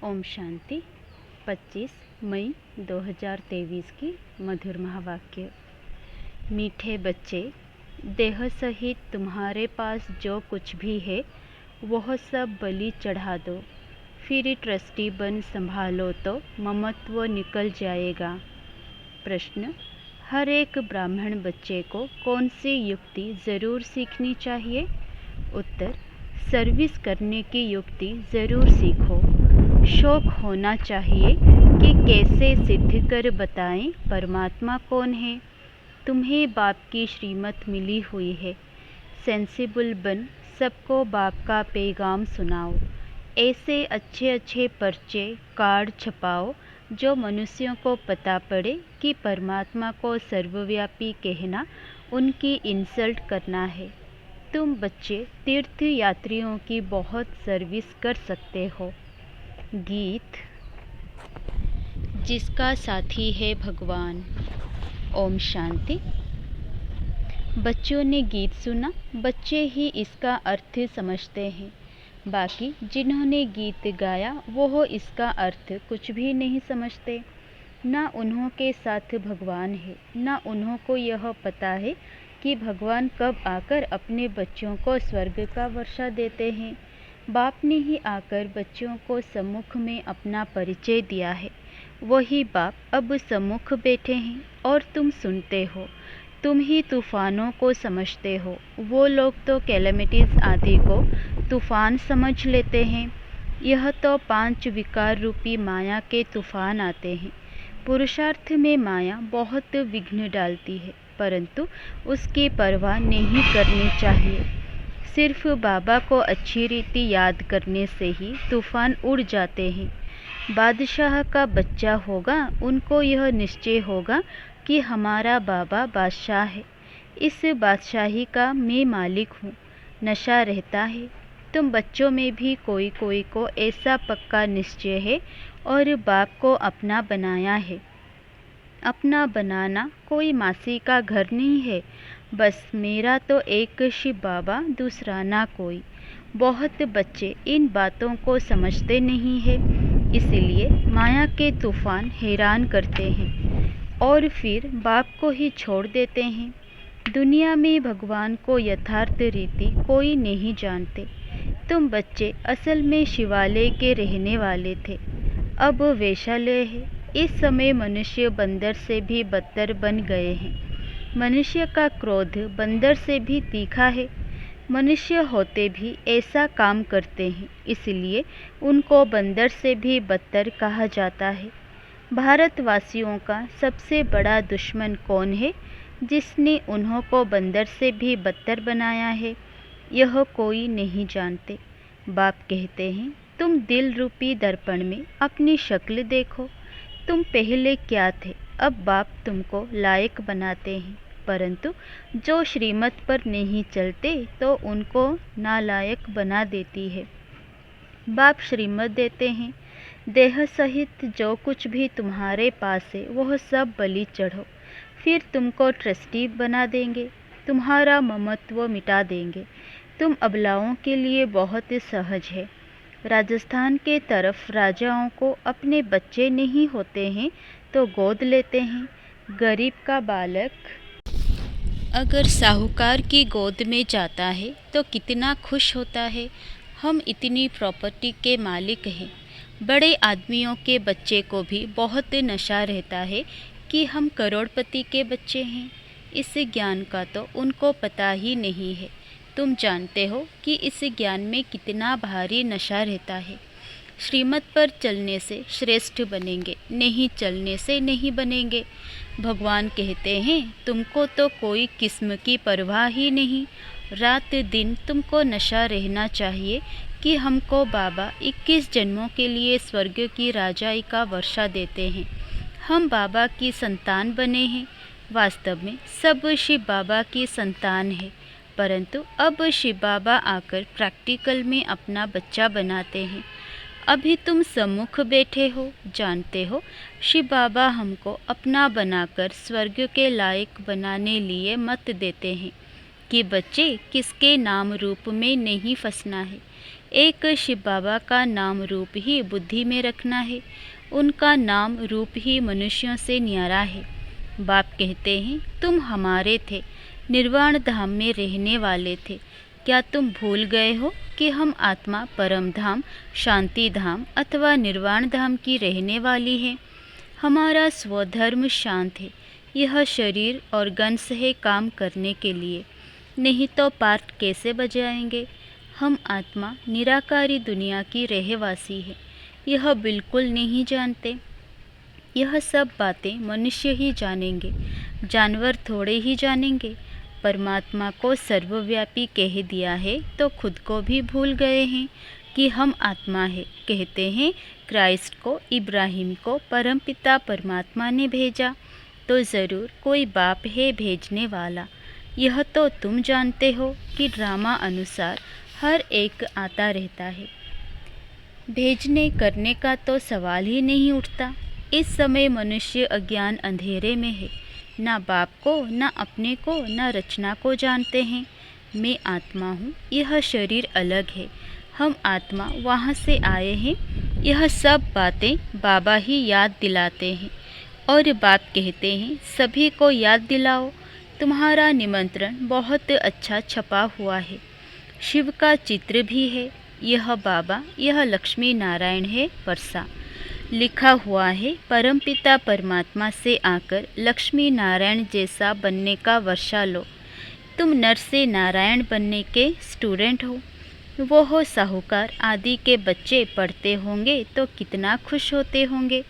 ओम शांति। 25 मई 2023 की मधुर महावाक्य। मीठे बच्चे, देह सहित तुम्हारे पास जो कुछ भी है वह सब बलि चढ़ा दो, फिर ट्रस्टी बन संभालो तो ममत्व निकल जाएगा। प्रश्न: हर एक ब्राह्मण बच्चे को कौन सी युक्ति ज़रूर सीखनी चाहिए? उत्तर: सर्विस करने की युक्ति ज़रूर सीखो। शौक होना चाहिए कि कैसे सिद्ध कर बताएं परमात्मा कौन है। तुम्हें बाप की श्रीमत मिली हुई है। सेंसिबल बन सबको बाप का पैगाम सुनाओ। ऐसे अच्छे अच्छे पर्चे कार्ड छपाओ जो मनुष्यों को पता पड़े कि परमात्मा को सर्वव्यापी कहना उनकी इंसल्ट करना है। तुम बच्चे तीर्थ यात्रियों की बहुत सर्विस कर सकते हो। गीत। जिसका साथी है भगवान। ओम शांति। बच्चों ने गीत सुना, बच्चे ही इसका अर्थ समझते हैं। बाकी जिन्होंने गीत गाया वो इसका अर्थ कुछ भी नहीं समझते। ना उन्हों के साथ भगवान है, ना उन्हों को यह पता है कि भगवान कब आकर अपने बच्चों को स्वर्ग का वर्षा देते हैं। बाप ने ही आकर बच्चों को सम्मुख में अपना परिचय दिया है। वही बाप अब सम्मुख बैठे हैं और तुम सुनते हो। तुम ही तूफानों को समझते हो। वो लोग तो कैलेमिटीज़ आदि को तूफान समझ लेते हैं। यह तो 5 विकार रूपी माया के तूफान आते हैं। पुरुषार्थ में माया बहुत विघ्न डालती है, परंतु उसकी परवाह नहीं करनी चाहिए। सिर्फ बाबा को अच्छी रीति याद करने से ही तूफान उड़ जाते हैं। बादशाह का बच्चा होगा, उनको यह निश्चय होगा कि हमारा बाबा बादशाह है, इस बादशाही का मैं मालिक हूँ। नशा रहता है। तुम बच्चों में भी कोई कोई को ऐसा पक्का निश्चय है और बाप को अपना बनाया है। अपना बनाना कोई मासी का घर नहीं है। बस मेरा तो एक शिव बाबा, दूसरा ना कोई। बहुत बच्चे इन बातों को समझते नहीं है, इसलिए माया के तूफान हैरान करते हैं और फिर बाप को ही छोड़ देते हैं। दुनिया में भगवान को यथार्थ रीति कोई नहीं जानते। तुम बच्चे असल में शिवालय के रहने वाले थे, अब वैशालय है। इस समय मनुष्य बंदर से भी बदतर बन गए हैं। मनुष्य का क्रोध बंदर से भी तीखा है। मनुष्य होते भी ऐसा काम करते हैं, इसलिए उनको बंदर से भी बदतर कहा जाता है। भारतवासियों का सबसे बड़ा दुश्मन कौन है जिसने उन्हों को बंदर से भी बदतर बनाया है? यह कोई नहीं जानते। बाप कहते हैं, तुम दिल रूपी दर्पण में अपनी शक्ल देखो। तुम पहले क्या थे? अब बाप तुमको लायक बनाते हैं, परंतु जो श्रीमत पर नहीं चलते तो उनको नालायक बना देती है। बाप श्रीमत देते हैं, देह सहित जो कुछ भी तुम्हारे पास है वह सब बलि चढ़ो, फिर तुमको ट्रस्टी बना देंगे, तुम्हारा ममत्व मिटा देंगे। तुम अबलाओं के लिए बहुत सहज है। राजस्थान के तरफ राजाओं को अपने बच्चे नहीं होते हैं तो गोद लेते हैं। गरीब का बालक अगर साहूकार की गोद में जाता है तो कितना खुश होता है। हम इतनी प्रॉपर्टी के मालिक हैं। बड़े आदमियों के बच्चे को भी बहुत नशा रहता है कि हम करोड़पति के बच्चे हैं। इस ज्ञान का तो उनको पता ही नहीं है। तुम जानते हो कि इस ज्ञान में कितना भारी नशा रहता है। श्रीमत पर चलने से श्रेष्ठ बनेंगे, नहीं चलने से नहीं बनेंगे। भगवान कहते हैं, तुमको तो कोई किस्म की परवाह ही नहीं। रात दिन तुमको नशा रहना चाहिए कि हमको बाबा 21 जन्मों के लिए स्वर्ग की राजाई का वर्षा देते हैं। हम बाबा की संतान बने हैं। वास्तव में सब शिव बाबा की संतान है, परंतु अब शिव बाबा आकर प्रैक्टिकल में अपना बच्चा बनाते हैं। अभी तुम सम्मुख बैठे हो, जानते हो शिव बाबा हमको अपना बनाकर स्वर्ग के लायक बनाने लिए मत देते हैं कि बच्चे किसके नाम रूप में नहीं फंसना है। एक शिव बाबा का नाम रूप ही बुद्धि में रखना है। उनका नाम रूप ही मनुष्यों से न्यारा है। बाप कहते हैं, तुम हमारे थे, निर्वाण धाम में रहने वाले थे। क्या तुम भूल गए हो कि हम आत्मा परम धाम, शांति धाम अथवा निर्वाण धाम की रहने वाली है। हमारा स्वधर्म शांत है। यह शरीर और गंस है काम करने के लिए, नहीं तो पाठ कैसे बजाएंगे। हम आत्मा निराकारी दुनिया की रहवासी है, यह बिल्कुल नहीं जानते। यह सब बातें मनुष्य ही जानेंगे, जानवर थोड़े ही जानेंगे। परमात्मा को सर्वव्यापी कह दिया है तो खुद को भी भूल गए हैं कि हम आत्मा है। कहते हैं क्राइस्ट को, इब्राहिम को परमपिता परमात्मा ने भेजा, तो ज़रूर कोई बाप है भेजने वाला। यह तो तुम जानते हो कि ड्रामा अनुसार हर एक आता रहता है। भेजने करने का तो सवाल ही नहीं उठता। इस समय मनुष्य अज्ञान अंधेरे में है, ना बाप को, ना अपने को, ना रचना को जानते हैं। मैं आत्मा हूँ, यह शरीर अलग है, हम आत्मा वहाँ से आए हैं। यह सब बातें बाबा ही याद दिलाते हैं और बाप कहते हैं सभी को याद दिलाओ। तुम्हारा निमंत्रण बहुत अच्छा छपा हुआ है, शिव का चित्र भी है। यह बाबा, यह लक्ष्मी नारायण है वर्षा। लिखा हुआ है परमपिता परमात्मा से आकर लक्ष्मी नारायण जैसा बनने का वर्षा लो। तुम नर से नारायण बनने के स्टूडेंट हो। वो हो साहूकार आदि के बच्चे पढ़ते होंगे तो कितना खुश होते होंगे,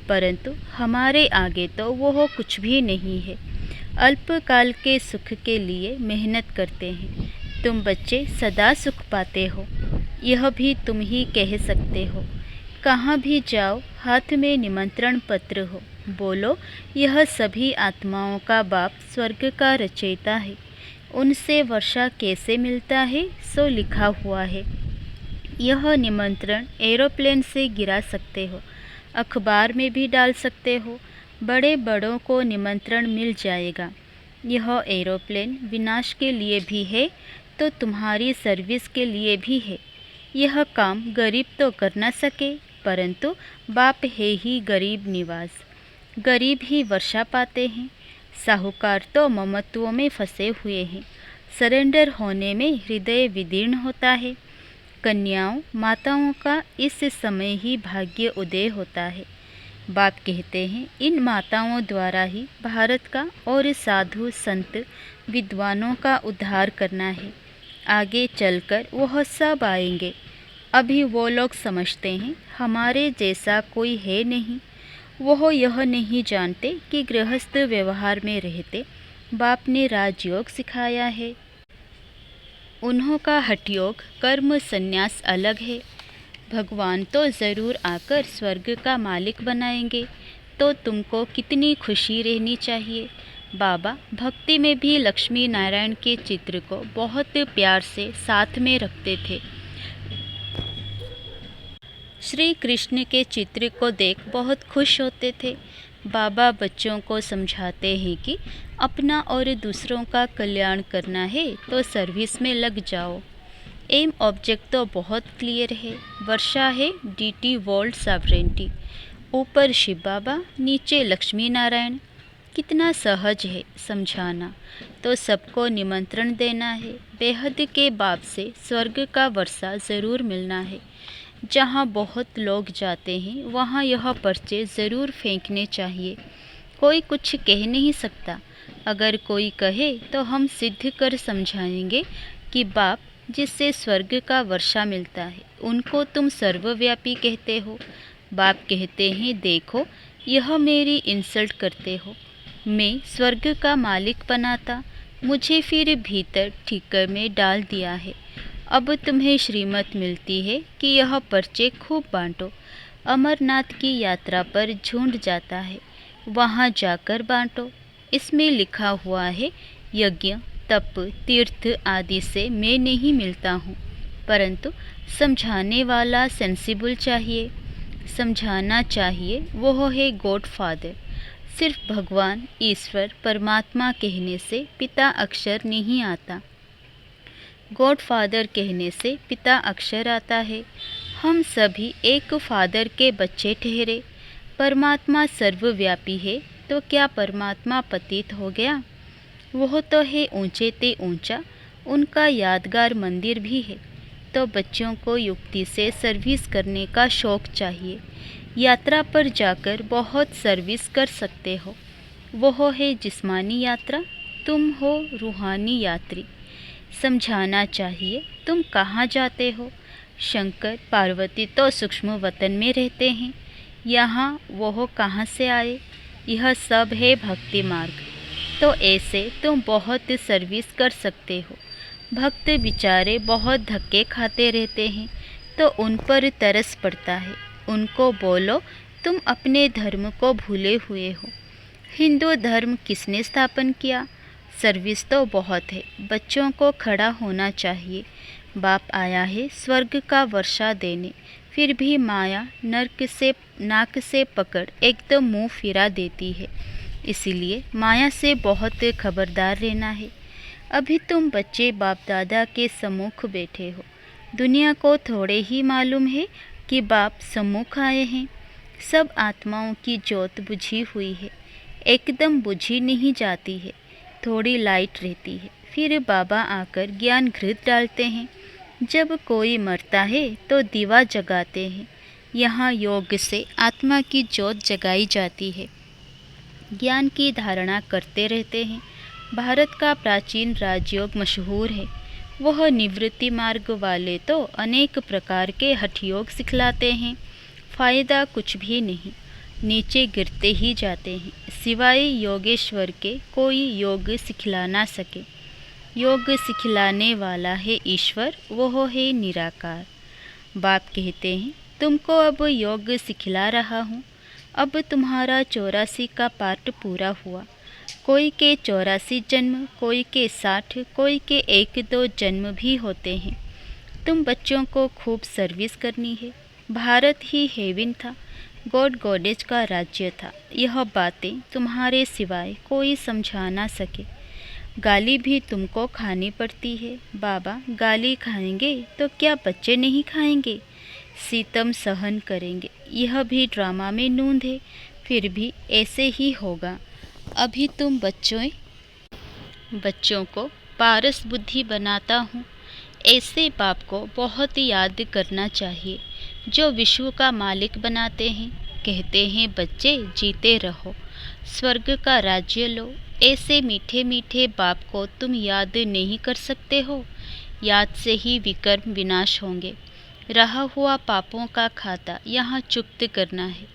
परंतु हमारे आगे तो वो कुछ भी नहीं है। अल्पकाल के सुख के लिए मेहनत करते हैं। तुम बच्चे सदा सुख पाते हो, यह भी तुम ही कह सकते हो। कहाँ भी जाओ हाथ में निमंत्रण पत्र हो, बोलो यह सभी आत्माओं का बाप स्वर्ग का रचयिता है। उनसे वर्षा कैसे मिलता है सो लिखा हुआ है। यह निमंत्रण एरोप्लेन से गिरा सकते हो, अखबार में भी डाल सकते हो, बड़े बड़ों को निमंत्रण मिल जाएगा। यह एरोप्लेन विनाश के लिए भी है तो तुम्हारी सर्विस के लिए भी है। यह काम गरीब तो कर न सके, परंतु बाप है ही गरीब निवास। गरीब ही वर्षा पाते हैं। साहूकार तो ममत्वों में फंसे हुए हैं। सरेंडर होने में हृदय विदीर्ण होता है। कन्याओं माताओं का इस समय ही भाग्य उदय होता है। बाप कहते हैं इन माताओं द्वारा ही भारत का और साधु संत विद्वानों का उद्धार करना है। आगे चलकर वह सब आएंगे। अभी वो लोग समझते हैं हमारे जैसा कोई है नहीं। वह यह नहीं जानते कि गृहस्थ व्यवहार में रहते बाप ने राजयोग सिखाया है। उन्हों का हठयोग कर्म संन्यास अलग है। भगवान तो ज़रूर आकर स्वर्ग का मालिक बनाएंगे, तो तुमको कितनी खुशी रहनी चाहिए। बाबा भक्ति में भी लक्ष्मी नारायण के चित्र को बहुत प्यार से साथ में रखते थे। श्री कृष्ण के चित्र को देख बहुत खुश होते थे। बाबा बच्चों को समझाते हैं कि अपना और दूसरों का कल्याण करना है तो सर्विस में लग जाओ। एम ऑब्जेक्ट तो बहुत क्लियर है। वर्षा है डीटी वर्ल्ड सॉवरेंटी, ऊपर शिव बाबा, नीचे लक्ष्मी नारायण। कितना सहज है समझाना। तो सबको निमंत्रण देना है। बेहद के बाप से स्वर्ग का वर्षा ज़रूर मिलना है। जहाँ बहुत लोग जाते हैं वहाँ यह पर्चे ज़रूर फेंकने चाहिए। कोई कुछ कह नहीं सकता। अगर कोई कहे तो हम सिद्ध कर समझाएंगे कि बाप जिससे स्वर्ग का वर्षा मिलता है उनको तुम सर्वव्यापी कहते हो। बाप कहते हैं देखो यह मेरी इंसल्ट करते हो। मैं स्वर्ग का मालिक बनाता, मुझे फिर भीतर ठीकर में डाल दिया है। अब तुम्हें श्रीमत मिलती है कि यह पर्चे खूब बांटो। अमरनाथ की यात्रा पर झुंड जाता है, वहाँ जाकर बांटो। इसमें लिखा हुआ है यज्ञ तप तीर्थ आदि से मैं नहीं मिलता हूँ, परंतु समझाने वाला सेंसिबल चाहिए। समझाना चाहिए वो है गॉड फादर। सिर्फ भगवान ईश्वर परमात्मा कहने से पिता अक्षर नहीं आता। गॉडफादर कहने से पिता अक्षर आता है। हम सभी एक फादर के बच्चे ठहरे। परमात्मा सर्वव्यापी है तो क्या परमात्मा पतित हो गया? वह तो है ऊंचे ते ऊंचा, उनका यादगार मंदिर भी है। तो बच्चों को युक्ति से सर्विस करने का शौक चाहिए। यात्रा पर जाकर बहुत सर्विस कर सकते हो। वह है जिस्मानी यात्रा, तुम हो रूहानी यात्री। समझाना चाहिए तुम कहाँ जाते हो। शंकर पार्वती तो सूक्ष्म वतन में रहते हैं, यहाँ वह कहाँ से आए? यह सब है भक्ति मार्ग। तो ऐसे तुम बहुत सर्विस कर सकते हो। भक्त बेचारे बहुत धक्के खाते रहते हैं तो उन पर तरस पड़ता है। उनको बोलो तुम अपने धर्म को भूले हुए हो। हिंदू धर्म किसने स्थापन किया? सर्विस तो बहुत है, बच्चों को खड़ा होना चाहिए। बाप आया है स्वर्ग का वर्षा देने, फिर भी माया नर्क से नाक से पकड़ एकदम मुंह फिरा देती है। इसीलिए माया से बहुत खबरदार रहना है। अभी तुम बच्चे बाप दादा के सम्मुख बैठे हो। दुनिया को थोड़े ही मालूम है कि बाप सम्मुख आए हैं। सब आत्माओं की ज्योत बुझी हुई है, एकदम बुझी नहीं जाती है, थोड़ी लाइट रहती है। फिर बाबा आकर ज्ञान घृत डालते हैं। जब कोई मरता है तो दीवा जगाते हैं। यहाँ योग से आत्मा की ज्योत जगाई जाती है। ज्ञान की धारणा करते रहते हैं। भारत का प्राचीन राजयोग मशहूर है। वह निवृत्ति मार्ग वाले तो अनेक प्रकार के हठयोग सिखलाते हैं। फायदा कुछ भी नहीं, नीचे गिरते ही जाते हैं। सिवाय योगेश्वर के कोई योग सिखला ना सके। योग सिखलाने वाला है ईश्वर, वह है निराकार। बाप कहते हैं तुमको अब योग सिखला रहा हूँ। अब तुम्हारा 84 का पार्ट पूरा हुआ। कोई के 84 जन्म, कोई के 60, कोई के 1-2 जन्म भी होते हैं। तुम बच्चों को खूब सर्विस करनी है। भारत ही हेवन था, गॉड गॉडेज का राज्य था। यह बातें तुम्हारे सिवाय कोई समझा ना सके। गाली भी तुमको खानी पड़ती है। बाबा गाली खाएंगे तो क्या बच्चे नहीं खाएंगे? सितम सहन करेंगे। यह भी ड्रामा में नूंद है, फिर भी ऐसे ही होगा। अभी तुम बच्चों को पारस बुद्धि बनाता हूँ। ऐसे बाप को बहुत याद करना चाहिए जो विश्व का मालिक बनाते हैं। कहते हैं बच्चे जीते रहो, स्वर्ग का राज्य लो। ऐसे मीठे मीठे बाप को तुम याद नहीं कर सकते हो। याद से ही विकर्म विनाश होंगे। रहा हुआ पापों का खाता यहाँ चुक्त करना है।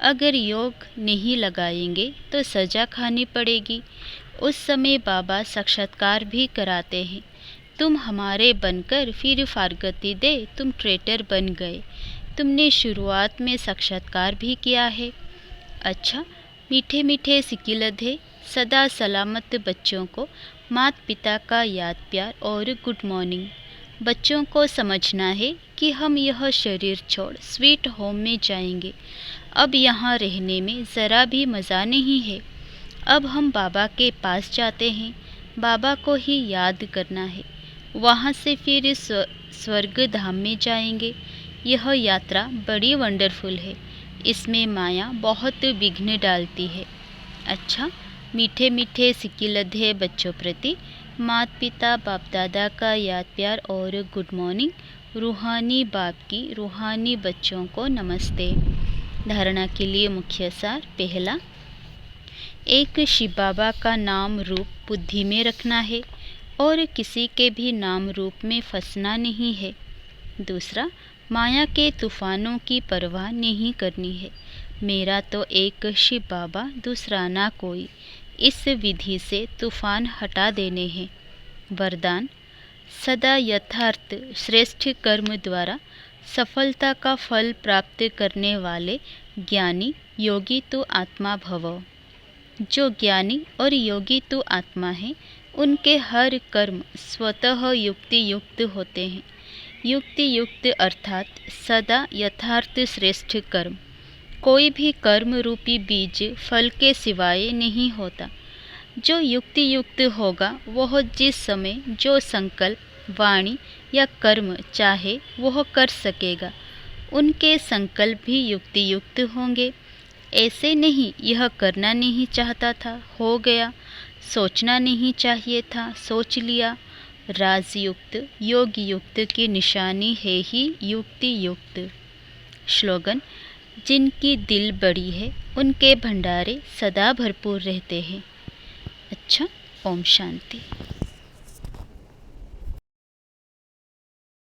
अगर योग नहीं लगाएंगे तो सज़ा खानी पड़ेगी। उस समय बाबा साक्षात्कार भी कराते हैं। तुम हमारे बनकर फिर फारगती दे, तुम ट्रेटर बन गए। तुमने शुरुआत में साक्षात्कार भी किया है। अच्छा, मीठे मीठे सिकिलधे सदा सलामत बच्चों को माता पिता का याद प्यार और गुड मॉर्निंग। बच्चों को समझना है कि हम यह शरीर छोड़ स्वीट होम में जाएंगे। अब यहाँ रहने में ज़रा भी मज़ा नहीं है। अब हम बाबा के पास जाते हैं। बाबा को ही याद करना है। वहाँ से फिर स्वर्ग धाम में जाएंगे। यह यात्रा बड़ी वंडरफुल है। इसमें माया बहुत विघ्न डालती है। अच्छा, मीठे मीठे सिकिलधे बच्चों प्रति माता पिता बाप दादा का याद प्यार और गुड मॉर्निंग। रूहानी बाप की रूहानी बच्चों को नमस्ते। धारणा के लिए मुख्य सार। पहला, एक शिव बाबा का नाम रूप बुद्धि में रखना है और किसी के भी नाम रूप में फंसना नहीं है। दूसरा, माया के तूफानों की परवाह नहीं करनी है। मेरा तो एक शिव बाबा, दूसरा ना कोई। इस विधि से तूफान हटा देने हैं। वरदान, सदा यथार्थ श्रेष्ठ कर्म द्वारा सफलता का फल प्राप्त करने वाले ज्ञानी योगी तो आत्मा भव। जो ज्ञानी और योगी तो आत्मा हैं, उनके हर कर्म स्वतः युक्ति युक्त होते हैं। युक्ति युक्त अर्थात सदा यथार्थ श्रेष्ठ कर्म। कोई भी कर्म रूपी बीज फल के सिवाय नहीं होता। जो युक्ति युक्त होगा वह जिस समय जो संकल्प वाणी या कर्म चाहे वह कर सकेगा। उनके संकल्प भी युक्ति युक्त होंगे। ऐसे नहीं यह करना नहीं चाहता था, हो गया, सोचना नहीं चाहिए था, सोच लिया। राजयुक्त योग युक्त की निशानी है ही युक्ति युक्त। स्लोगन: जिनकी दिल बड़ी है उनके भंडारे सदा भरपूर रहते हैं। अच्छा, ओम शांति।